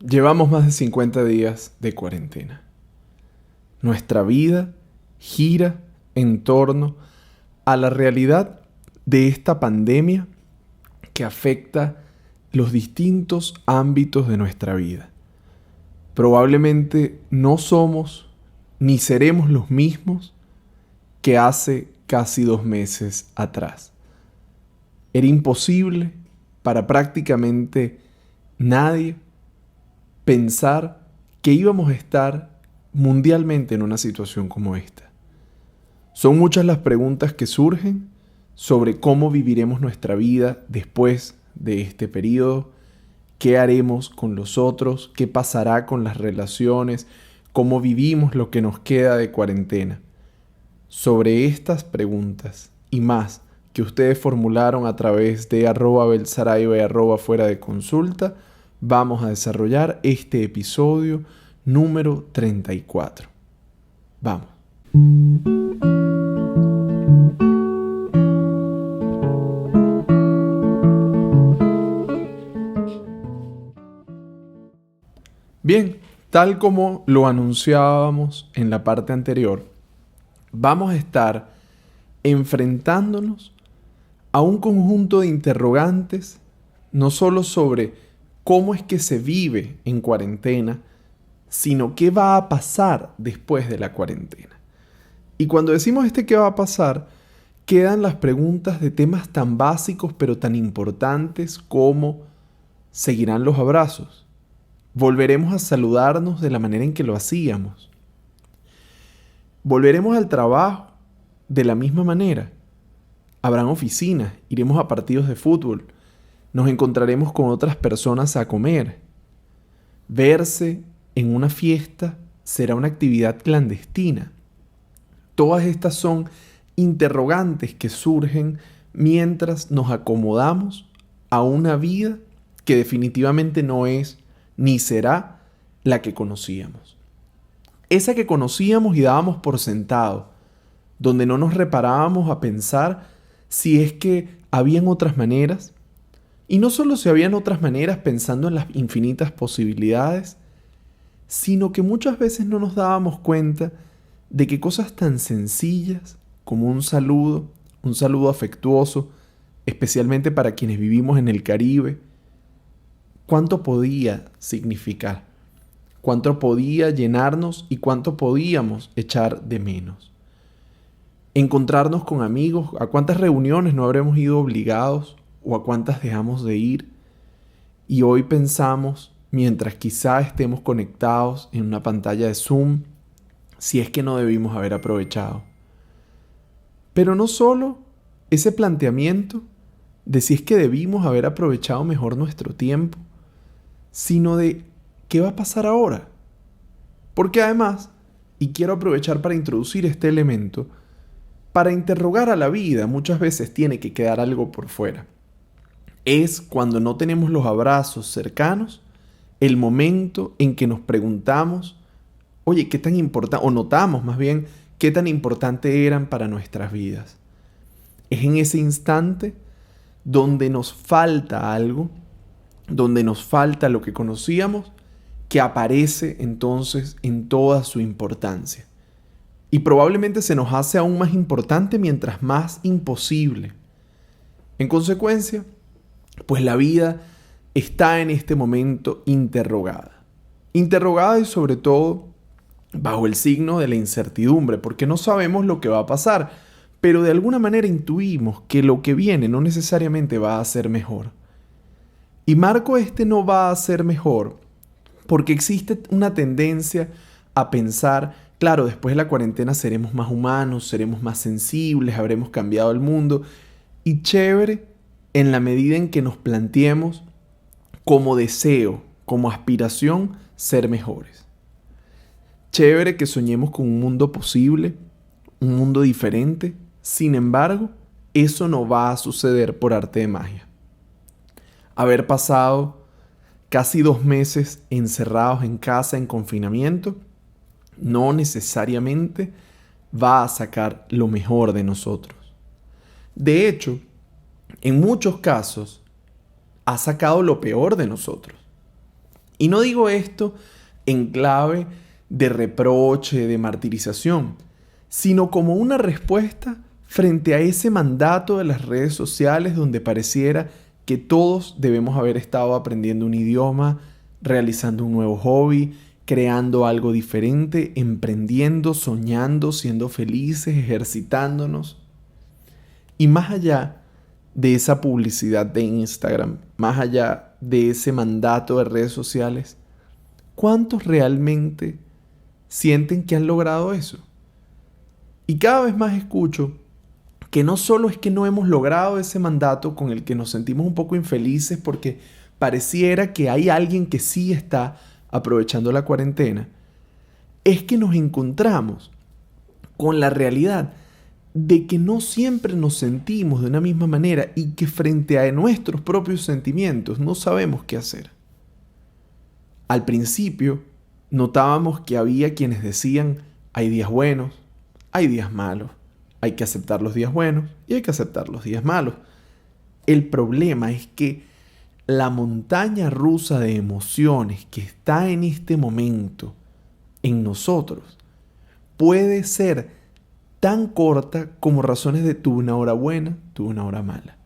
Llevamos más de 50 días de cuarentena. Nuestra vida gira en torno a la realidad de esta pandemia que afecta los distintos ámbitos de nuestra vida. Probablemente no somos ni seremos los mismos que hace casi 2 meses atrás. Era imposible para prácticamente nadie pensar que íbamos a estar mundialmente en una situación como esta. Son muchas las preguntas que surgen sobre cómo viviremos nuestra vida después de este periodo, qué haremos con los otros, qué pasará con las relaciones, cómo vivimos lo que nos queda de cuarentena. Sobre estas preguntas y más que ustedes formularon a través de @belsaraiba y @fuera de consulta, vamos a desarrollar este episodio número 34. Vamos. Bien, tal como lo anunciábamos en la parte anterior, vamos a estar enfrentándonos a un conjunto de interrogantes, no solo sobre cómo es que se vive en cuarentena, sino qué va a pasar después de la cuarentena. Y cuando decimos qué va a pasar, quedan las preguntas de temas tan básicos pero tan importantes como ¿seguirán los abrazos? ¿Volveremos a saludarnos de la manera en que lo hacíamos? ¿Volveremos al trabajo de la misma manera? ¿Habrán oficinas? ¿Iremos a partidos de fútbol? ¿Nos encontraremos con otras personas a comer? ¿Verse en una fiesta será una actividad clandestina? Todas estas son interrogantes que surgen mientras nos acomodamos a una vida que definitivamente no es ni será la que conocíamos. Esa que conocíamos y dábamos por sentado, donde no nos reparábamos a pensar si es que habían otras maneras, y no solo si habían otras maneras pensando en las infinitas posibilidades, sino que muchas veces no nos dábamos cuenta de que cosas tan sencillas como un saludo afectuoso, especialmente para quienes vivimos en el Caribe, cuánto podía significar, cuánto podía llenarnos y cuánto podíamos echar de menos. Encontrarnos con amigos, a cuántas reuniones no habremos ido obligados o a cuántas dejamos de ir, y hoy pensamos, mientras quizá estemos conectados en una pantalla de Zoom, si es que no debimos haber aprovechado. Pero no solo ese planteamiento de si es que debimos haber aprovechado mejor nuestro tiempo, sino de qué va a pasar ahora. Porque además, y quiero aprovechar para introducir este elemento, para interrogar a la vida muchas veces tiene que quedar algo por fuera. Es cuando no tenemos los abrazos cercanos, el momento en que nos preguntamos, oye, ¿qué tan importante? O notamos más bien, ¿qué tan importante eran para nuestras vidas? Es en ese instante donde nos falta algo, donde nos falta lo que conocíamos, que aparece entonces en toda su importancia. Y probablemente se nos hace aún más importante mientras más imposible. En consecuencia, pues la vida está en este momento interrogada. Interrogada y sobre todo bajo el signo de la incertidumbre, porque no sabemos lo que va a pasar, pero de alguna manera intuimos que lo que viene no necesariamente va a ser mejor. Y marco no va a ser mejor porque existe una tendencia a pensar, claro, después de la cuarentena seremos más humanos, seremos más sensibles, habremos cambiado el mundo. Y chévere en la medida en que nos planteemos como deseo, como aspiración, ser mejores. Chévere que soñemos con un mundo posible, un mundo diferente. Sin embargo, eso no va a suceder por arte de magia. Haber pasado casi 2 meses encerrados en casa en confinamiento no necesariamente va a sacar lo mejor de nosotros. De hecho, en muchos casos ha sacado lo peor de nosotros. Y no digo esto en clave de reproche, de martirización, sino como una respuesta frente a ese mandato de las redes sociales donde pareciera que todos debemos haber estado aprendiendo un idioma, realizando un nuevo hobby, creando algo diferente, emprendiendo, soñando, siendo felices, ejercitándonos. Y más allá de esa publicidad de Instagram, más allá de ese mandato de redes sociales, ¿cuántos realmente sienten que han logrado eso? Y cada vez más escucho que no solo es que no hemos logrado ese mandato con el que nos sentimos un poco infelices porque pareciera que hay alguien que sí está aprovechando la cuarentena, es que nos encontramos con la realidad de que no siempre nos sentimos de una misma manera y que frente a nuestros propios sentimientos no sabemos qué hacer. Al principio notábamos que había quienes decían, hay días buenos, hay días malos, hay que aceptar los días buenos y hay que aceptar los días malos. El problema es que la montaña rusa de emociones que está en este momento en nosotros puede ser tan corta como razones de tuve una hora buena, tuve una hora mala.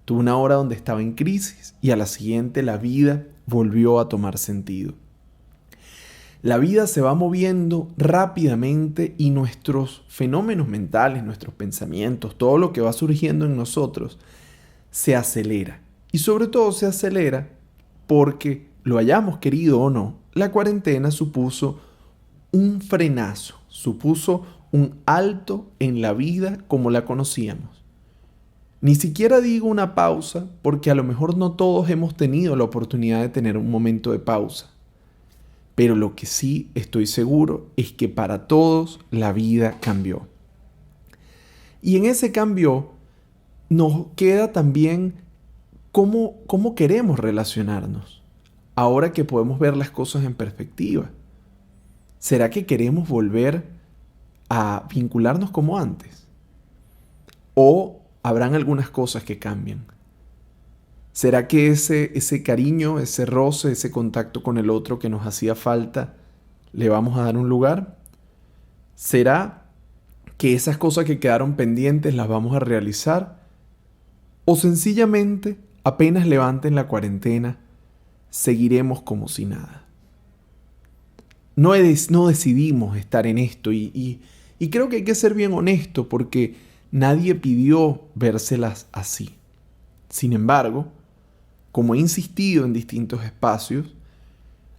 Tuve una hora donde estaba en crisis y a la siguiente la vida volvió a tomar sentido. La vida se va moviendo rápidamente y nuestros fenómenos mentales, nuestros pensamientos, todo lo que va surgiendo en nosotros, se acelera. Y sobre todo se acelera porque, lo hayamos querido o no, la cuarentena supuso un frenazo, supuso un alto en la vida como la conocíamos. Ni siquiera digo una pausa porque a lo mejor no todos hemos tenido la oportunidad de tener un momento de pausa. Pero lo que sí estoy seguro es que para todos la vida cambió. Y en ese cambio nos queda también cómo queremos relacionarnos, ahora que podemos ver las cosas en perspectiva. ¿Será que queremos volver a vincularnos como antes? ¿O habrán algunas cosas que cambian? ¿Será que ese cariño, ese roce, ese contacto con el otro que nos hacía falta, le vamos a dar un lugar? ¿Será que esas cosas que quedaron pendientes las vamos a realizar? ¿O sencillamente, apenas levanten la cuarentena, seguiremos como si nada? No decidimos estar en esto y creo que hay que ser bien honesto porque nadie pidió vérselas así. Sin embargo, como he insistido en distintos espacios,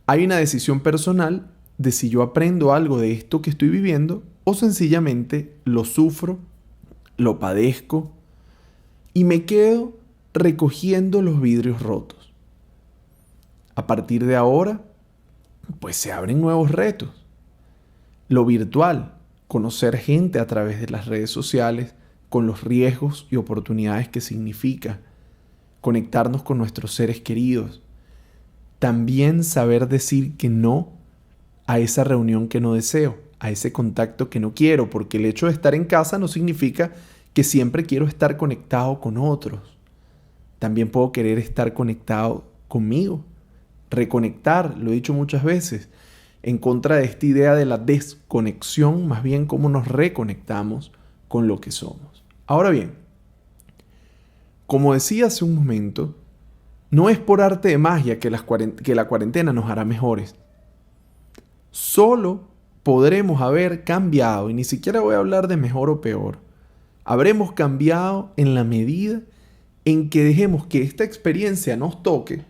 hay una decisión personal de si yo aprendo algo de esto que estoy viviendo o sencillamente lo sufro, lo padezco y me quedo recogiendo los vidrios rotos. A partir de ahora, pues se abren nuevos retos. Lo virtual, conocer gente a través de las redes sociales con los riesgos y oportunidades que significa, conectarnos con nuestros seres queridos, también saber decir que no a esa reunión que no deseo, a ese contacto que no quiero, porque el hecho de estar en casa no significa que siempre quiero estar conectado con otros. También puedo querer estar conectado conmigo, reconectar, lo he dicho muchas veces, en contra de esta idea de la desconexión, más bien cómo nos reconectamos con lo que somos. Ahora bien, como decía hace un momento, no es por arte de magia que la cuarentena nos hará mejores. Solo podremos haber cambiado, y ni siquiera voy a hablar de mejor o peor, habremos cambiado en la medida en que dejemos que esta experiencia nos toque,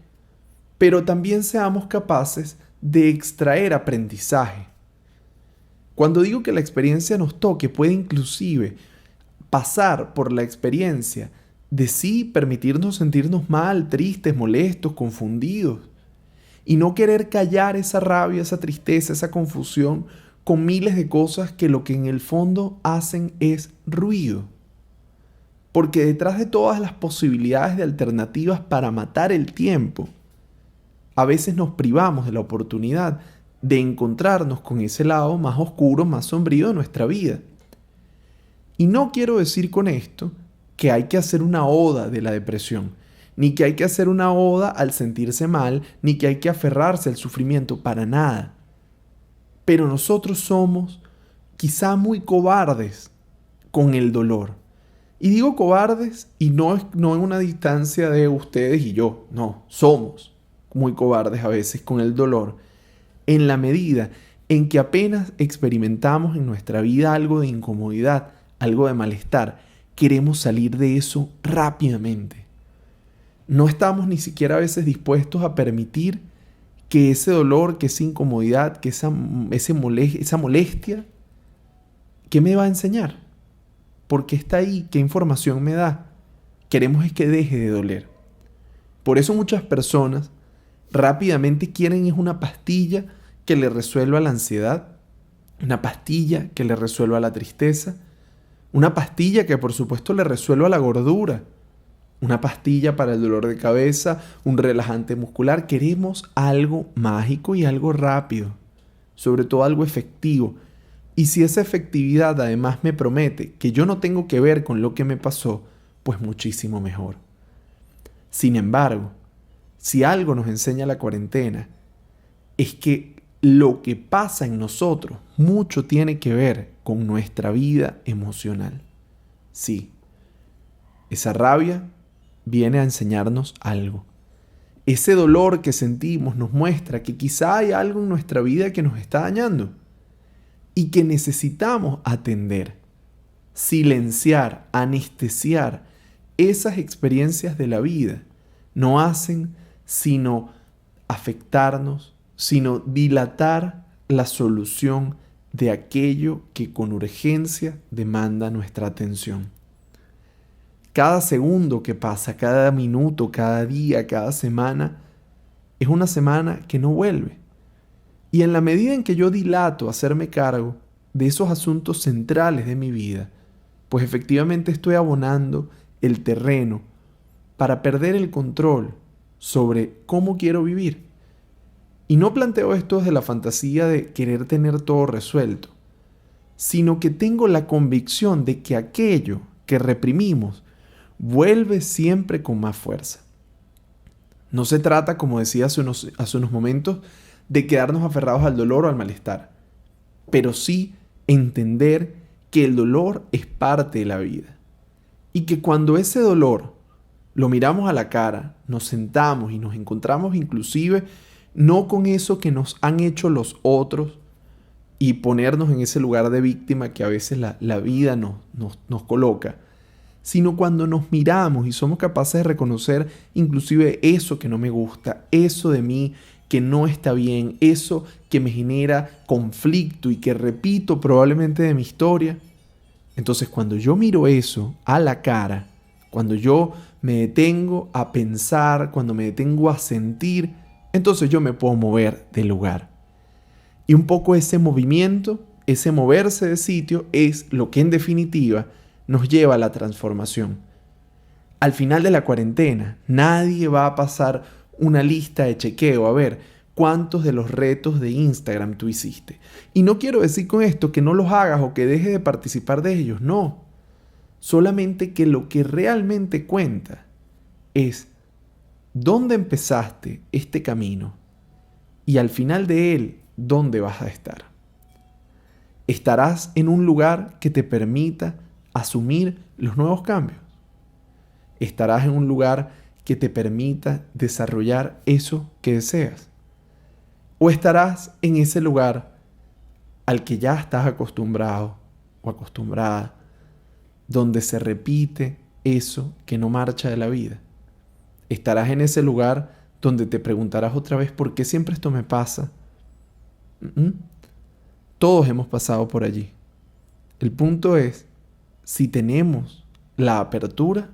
pero también seamos capaces de extraer aprendizaje. Cuando digo que la experiencia nos toque, puede inclusive pasar por la experiencia de sí permitirnos sentirnos mal, tristes, molestos, confundidos, y no querer callar esa rabia, esa tristeza, esa confusión con miles de cosas que lo que en el fondo hacen es ruido. Porque detrás de todas las posibilidades de alternativas para matar el tiempo, a veces nos privamos de la oportunidad de encontrarnos con ese lado más oscuro, más sombrío de nuestra vida. Y no quiero decir con esto que hay que hacer una oda de la depresión, ni que hay que hacer una oda al sentirse mal, ni que hay que aferrarse al sufrimiento, para nada. Pero nosotros somos quizá muy cobardes con el dolor. Y digo cobardes y no en una distancia de ustedes y yo, no, somos muy cobardes a veces con el dolor, en la medida en que apenas experimentamos en nuestra vida algo de incomodidad, algo de malestar, queremos salir de eso rápidamente. No estamos ni siquiera a veces dispuestos a permitir que ese dolor, que esa incomodidad, que esa molestia, ¿qué me va a enseñar? ¿Por qué está ahí? ¿Qué información me da? Queremos es que deje de doler. Por eso muchas personas rápidamente quieren es una pastilla que le resuelva la ansiedad, una pastilla que le resuelva la tristeza, una pastilla que por supuesto le resuelva la gordura, una pastilla para el dolor de cabeza, un relajante muscular. Queremos algo mágico y algo rápido, sobre todo algo efectivo. Y si esa efectividad además me promete que yo no tengo que ver con lo que me pasó, pues muchísimo mejor. Sin embargo, si algo nos enseña la cuarentena, es que lo que pasa en nosotros mucho tiene que ver con nuestra vida emocional. Sí, esa rabia viene a enseñarnos algo. Ese dolor que sentimos nos muestra que quizá hay algo en nuestra vida que nos está dañando y que necesitamos atender, silenciar, anestesiar. Esas experiencias de la vida no hacen sino afectarnos, sino dilatar la solución de aquello que con urgencia demanda nuestra atención. Cada segundo que pasa, cada minuto, cada día, cada semana, es una semana que no vuelve. Y en la medida en que yo dilato hacerme cargo de esos asuntos centrales de mi vida, pues efectivamente estoy abonando el terreno para perder el control sobre cómo quiero vivir. Y no planteo esto desde la fantasía de querer tener todo resuelto, sino que tengo la convicción de que aquello que reprimimos vuelve siempre con más fuerza. No se trata, como decía hace unos momentos, de quedarnos aferrados al dolor o al malestar, pero sí entender que el dolor es parte de la vida y que cuando ese dolor lo miramos a la cara, nos sentamos y nos encontramos inclusive no con eso que nos han hecho los otros y ponernos en ese lugar de víctima que a veces la vida nos coloca, sino cuando nos miramos y somos capaces de reconocer inclusive eso que no me gusta, eso de mí que no está bien, eso que me genera conflicto y que repito probablemente de mi historia. Entonces cuando yo miro eso a la cara, cuando yo me detengo a pensar, cuando me detengo a sentir, entonces yo me puedo mover del lugar. Y un poco ese movimiento, ese moverse de sitio es lo que en definitiva nos lleva a la transformación. Al final de la cuarentena, nadie va a pasar una lista de chequeo a ver cuántos de los retos de Instagram tú hiciste. Y no quiero decir con esto que no los hagas o que dejes de participar de ellos, no. Solamente que lo que realmente cuenta es dónde empezaste este camino y al final de él, dónde vas a estar. Estarás en un lugar que te permita asumir los nuevos cambios. Estarás en un lugar que te permita desarrollar eso que deseas. O estarás en ese lugar al que ya estás acostumbrado o acostumbrada, donde se repite eso que no marcha de la vida. Estarás en ese lugar donde te preguntarás otra vez ¿por qué siempre esto me pasa? Todos hemos pasado por allí. El punto es si tenemos la apertura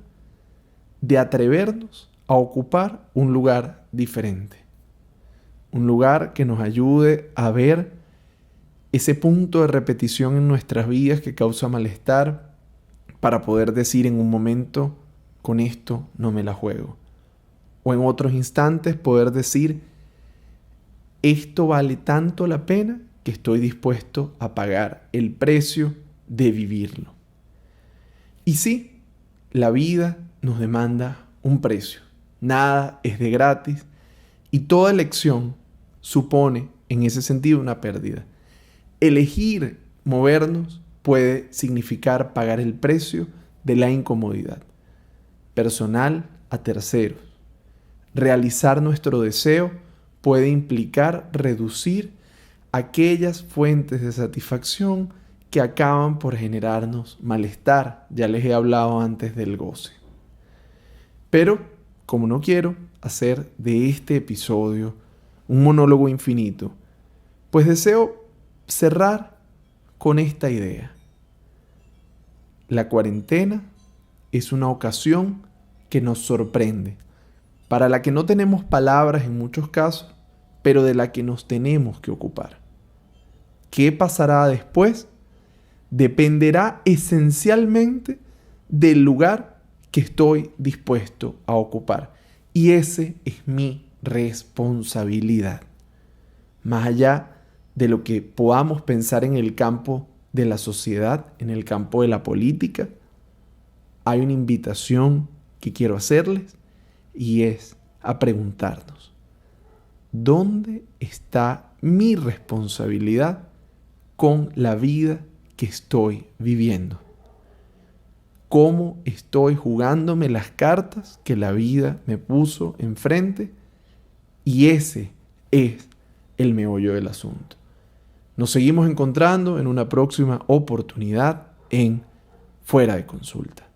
de atrevernos a ocupar un lugar diferente. Un lugar que nos ayude a ver ese punto de repetición en nuestras vidas que causa malestar para poder decir en un momento, con esto no me la juego. O en otros instantes poder decir, esto vale tanto la pena que estoy dispuesto a pagar el precio de vivirlo. Y sí, la vida nos demanda un precio. Nada es de gratis y toda elección supone en ese sentido una pérdida. Elegir movernos puede significar pagar el precio de la incomodidad, personal a terceros. Realizar nuestro deseo puede implicar reducir aquellas fuentes de satisfacción que acaban por generarnos malestar. Ya les he hablado antes del goce. Pero, como no quiero hacer de este episodio un monólogo infinito, pues deseo cerrar con esta idea. La cuarentena es una ocasión que nos sorprende, para la que no tenemos palabras en muchos casos, pero de la que nos tenemos que ocupar. ¿Qué pasará después? Dependerá esencialmente del lugar que estoy dispuesto a ocupar. Y ese es mi responsabilidad. Más allá de lo que podamos pensar en el campo de la sociedad, en el campo de la política, hay una invitación que quiero hacerles y es a preguntarnos: ¿dónde está mi responsabilidad con la vida que estoy viviendo? ¿Cómo estoy jugándome las cartas que la vida me puso enfrente? Y ese es el meollo del asunto. Nos seguimos encontrando en una próxima oportunidad en Fuera de Consulta.